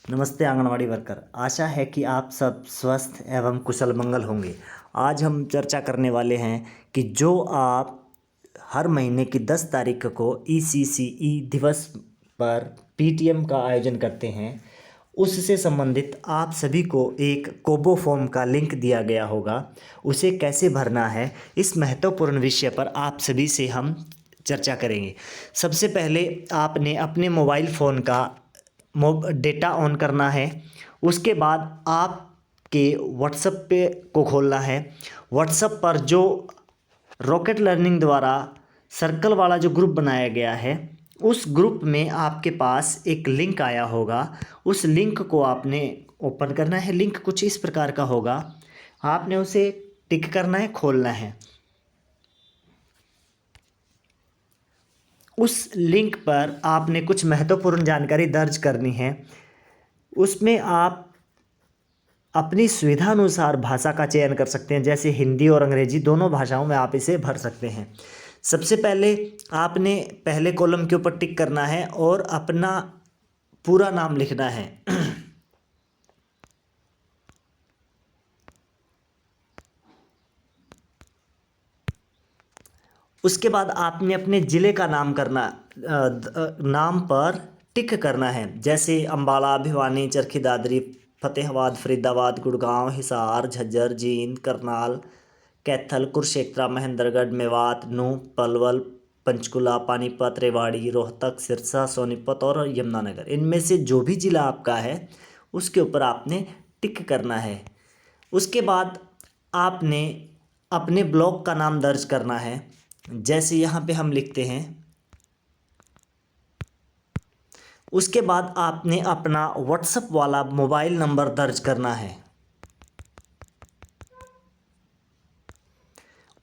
नमस्ते आंगनवाड़ी वर्कर। आशा है कि आप सब स्वस्थ एवं कुशल मंगल होंगे। आज हम चर्चा करने वाले हैं कि जो आप हर महीने की 10 तारीख को ECCE दिवस पर PTM का आयोजन करते हैं, उससे संबंधित आप सभी को एक कोबो फॉर्म का लिंक दिया गया होगा। उसे कैसे भरना है, इस महत्वपूर्ण विषय पर आप सभी से हम चर्चा करेंगे। सबसे पहले आपने अपने मोबाइल फ़ोन का डेटा ऑन करना है। उसके बाद आपके व्हाट्सएप पे को खोलना है। व्हाट्सएप पर जो रॉकेट लर्निंग द्वारा सर्कल वाला जो ग्रुप बनाया गया है, उस ग्रुप में आपके पास एक लिंक आया होगा। उस लिंक को आपने ओपन करना है। लिंक कुछ इस प्रकार का होगा, आपने उसे टिक करना है, खोलना है। उस लिंक पर आपने कुछ महत्वपूर्ण जानकारी दर्ज करनी है। उसमें आप अपनी सुविधा अनुसार भाषा का चयन कर सकते हैं, जैसे हिंदी और अंग्रेजी दोनों भाषाओं में आप इसे भर सकते हैं। सबसे पहले आपने पहले कॉलम के ऊपर टिक करना है और अपना पूरा नाम लिखना है। उसके बाद आपने अपने ज़िले का नाम नाम पर टिक करना है, जैसे अम्बाला, भिवानी, चरखी दादरी, फतेहाबाद, फरीदाबाद, गुड़गांव, हिसार, झज्जर, जींद, करनाल, कैथल, कुरुक्षेत्र, महेंद्रगढ़, मेवात, नूंह, पलवल, पंचकुला, पानीपत, रेवाड़ी, रोहतक, सिरसा, सोनीपत और यमुनानगर। इनमें से जो भी ज़िला आपका है उसके ऊपर आपने टिक करना है। उसके बाद आपने अपने ब्लॉक का नाम दर्ज करना है, जैसे यहाँ पे हम लिखते हैं। उसके बाद आपने अपना व्हाट्सएप वाला मोबाइल नंबर दर्ज करना है।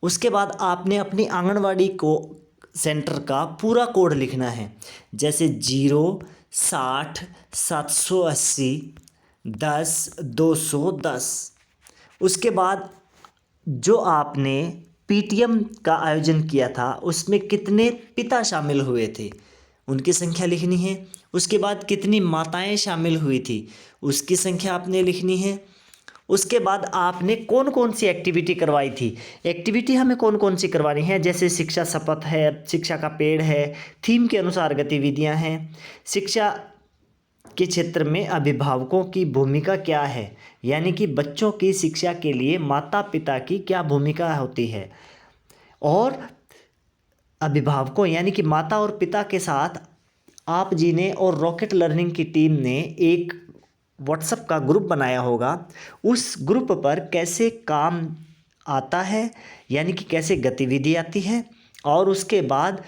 उसके बाद आपने अपनी आंगनवाड़ी को सेंटर का पूरा कोड लिखना है, जैसे 060-780-10-210। उसके बाद जो आपने PTM का आयोजन किया था उसमें कितने पिता शामिल हुए थे उनकी संख्या लिखनी है। उसके बाद कितनी माताएं शामिल हुई थी उसकी संख्या आपने लिखनी है। उसके बाद आपने कौन कौन सी एक्टिविटी करवाई थी। एक्टिविटी हमें कौन कौन सी करवानी है, जैसे शिक्षा शपथ है, शिक्षा का पेड़ है, थीम के अनुसार गतिविधियां हैं, शिक्षा के क्षेत्र में अभिभावकों की भूमिका क्या है, यानी कि बच्चों की शिक्षा के लिए माता पिता की क्या भूमिका होती है, और अभिभावकों यानी कि माता और पिता के साथ आप जी ने और रॉकेट लर्निंग की टीम ने एक व्हाट्सएप का ग्रुप बनाया होगा। उस ग्रुप पर कैसे काम आता है, यानी कि कैसे गतिविधि आती है, और उसके बाद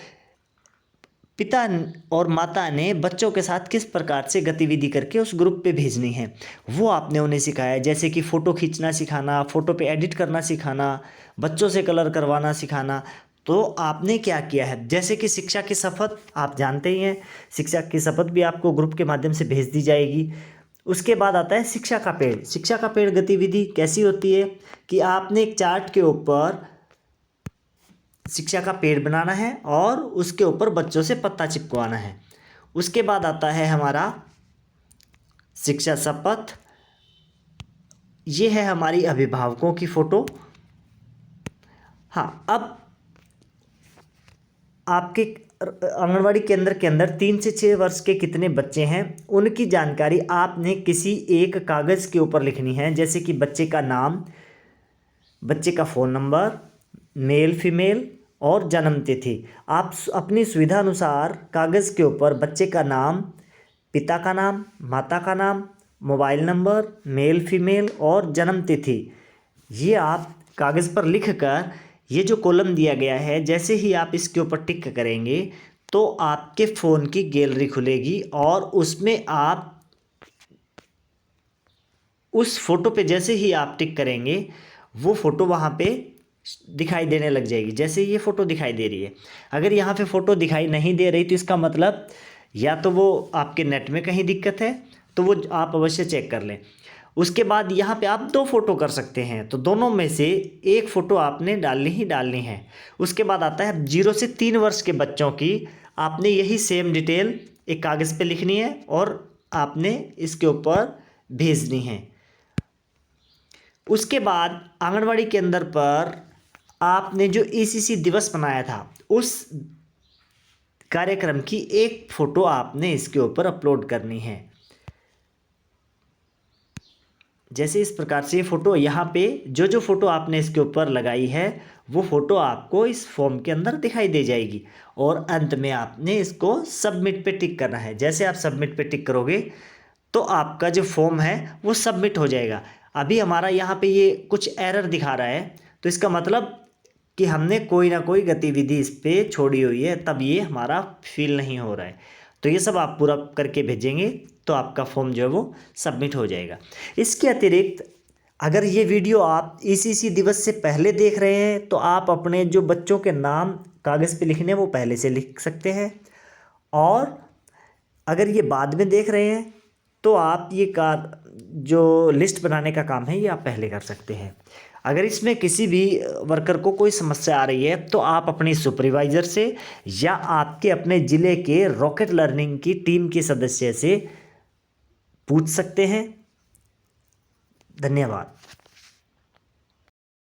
पिता और माता ने बच्चों के साथ किस प्रकार से गतिविधि करके उस ग्रुप पे भेजनी है, वो आपने उन्हें सिखाया। जैसे कि फ़ोटो खींचना सिखाना, फ़ोटो पे एडिट करना सिखाना, बच्चों से कलर करवाना सिखाना। तो आपने क्या किया है, जैसे कि शिक्षा की शपथ आप जानते ही हैं, शिक्षा की शपथ भी आपको ग्रुप के माध्यम से भेज दी जाएगी। उसके बाद आता है शिक्षा का पेड़। शिक्षा का पेड़ गतिविधि कैसी होती है कि आपने एक चार्ट के ऊपर शिक्षा का पेड़ बनाना है और उसके ऊपर बच्चों से पत्ता चिपकवाना है। उसके बाद आता है हमारा शिक्षा शपथ। ये है हमारी अभिभावकों की फ़ोटो। हाँ, अब आपके आंगनवाड़ी केंद्र के अंदर 3 से 6 वर्ष के कितने बच्चे हैं उनकी जानकारी आपने किसी एक कागज़ के ऊपर लिखनी है, जैसे कि बच्चे का नाम, बच्चे का फ़ोन नंबर, मेल फीमेल और जन्म तिथि। आप अपनी सुविधा अनुसार कागज़ के ऊपर बच्चे का नाम, पिता का नाम, माता का नाम, मोबाइल नंबर, मेल फीमेल और जन्म तिथि, ये आप कागज़ पर लिख कर, ये जो कॉलम दिया गया है, जैसे ही आप इसके ऊपर टिक करेंगे तो आपके फ़ोन की गैलरी खुलेगी और उसमें आप उस फ़ोटो पे जैसे ही आप टिक करेंगे वो फ़ोटो वहाँ पे दिखाई देने लग जाएगी। जैसे ये फ़ोटो दिखाई दे रही है, अगर यहाँ पे फ़ोटो दिखाई नहीं दे रही तो इसका मतलब या तो वो आपके नेट में कहीं दिक्कत है, तो वो आप अवश्य चेक कर लें। उसके बाद यहाँ पे आप 2 फ़ोटो कर सकते हैं, तो दोनों में से एक फ़ोटो आपने डालनी ही डालनी है। उसके बाद आता है 0 से 3 वर्ष के बच्चों की, आपने यही सेम डिटेल एक कागज़ पे लिखनी है और आपने इसके ऊपर भेजनी है। उसके बाद आंगनवाड़ी केंद्र पर आपने जो ECC दिवस मनाया था उस कार्यक्रम की एक फ़ोटो आपने इसके ऊपर अपलोड करनी है। जैसे इस प्रकार से ये फ़ोटो यहाँ पे जो फ़ोटो आपने इसके ऊपर लगाई है वो फ़ोटो आपको इस फॉर्म के अंदर दिखाई दे जाएगी और अंत में आपने इसको सबमिट पे टिक करना है। जैसे आप सबमिट पे टिक करोगे तो आपका जो फॉर्म है वो सबमिट हो जाएगा। अभी हमारा यहाँ पे ये कुछ एरर दिखा रहा है, तो इसका मतलब कि हमने कोई ना कोई गतिविधि इस पर छोड़ी हुई है, तब ये हमारा फिल नहीं हो रहा है। तो ये सब आप पूरा करके भेजेंगे तो आपका फॉर्म जो है वो सबमिट हो जाएगा। इसके अतिरिक्त अगर ये वीडियो आप ECC दिवस से पहले देख रहे हैं तो आप अपने जो बच्चों के नाम कागज़ पे लिखने वो पहले से लिख सकते हैं, और अगर ये बाद में देख रहे हैं तो आप ये जो लिस्ट बनाने का काम है ये आप पहले कर सकते हैं। अगर इसमें किसी भी वर्कर को कोई समस्या आ रही है तो आप अपनी सुपरवाइज़र से या आपके अपने ज़िले के रॉकेट लर्निंग की टीम के सदस्य से पूछ सकते हैं। धन्यवाद।